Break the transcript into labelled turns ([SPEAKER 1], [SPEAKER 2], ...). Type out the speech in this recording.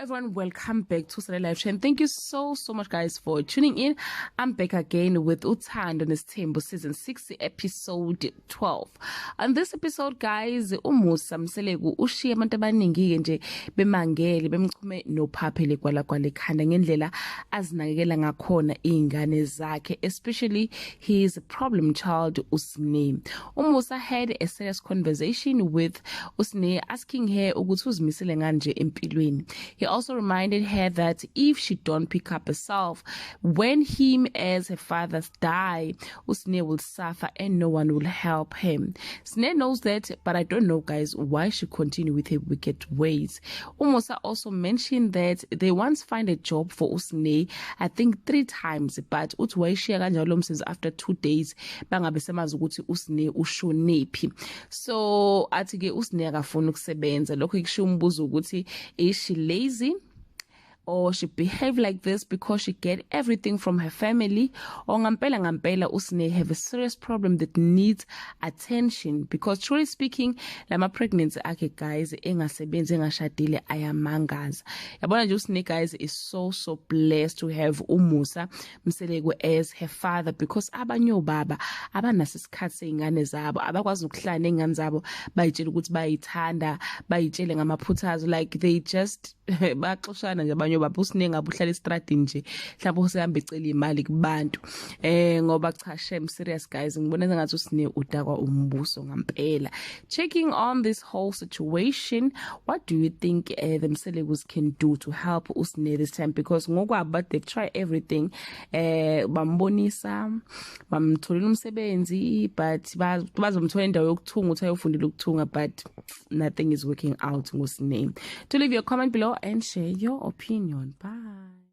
[SPEAKER 1] everyone, welcome back to Sunday Live Chain. Thank you so much guys for tuning in. I'm back again with Uthando and Nesthembu season 6 episode 12. On this episode guys, umusa mselegu ushiye abantu abaningi nje bemangele bemchume nophaphele kwala ekhanda ngendlela azinakekela ngakhona izingane zakhe, especially his problem child Usne. Umusa had a serious conversation with Usne, asking her ukuthi uzimisele nganje empilweni. He also reminded her that if she don't pick up herself, when him as her father die, Usne will suffer and no one will help him. Sne knows that, but I don't know guys why she continue with her wicked ways. Umusa also mentioned that they once find a job for Usne, I think 3 times, but utwayishiya kanjalo msebenzi after 2 days bangabe semazi ukuthi Usne ushonephi. So athi ke Usne akafuna ukusebenza. Lokho kusho umbuzo ukuthi is she lazy or she behave like this because she get everything from her family, or ngampela Usne have a serious problem that needs attention? Because truly speaking, lama pregnancy akhe guys engasebenzi engashadile ayamangaza. Yabona nje Usne guys is so blessed to have umusa mselego as her father, because abanye obaba abanaso isikhathi seingane zabo, abakwazi ukuhlala nezingane zabo bayitshela ukuthi bayithanda, bayitshele ngamaphuthazo, like they just baxoshana nje abanye obaba. Usne ngabe uhlala estradini nje mhlawumbe usehamba ecela imali kubantu ngoba cha shame serious guys, ngibona ngathi Usne udakwa umbuso ngampela. Checking on this whole situation, what do you think the Mselegus can do to help Usne this time? Because ngokwabo they've tried everything, bambonisa, bamtholela umsebenzi, but bazomthola indawo yokuthunga ukuthi ayofundela ukuthunga, but nothing is working out ngosine. To leave your comment below and share your opinion. Bye.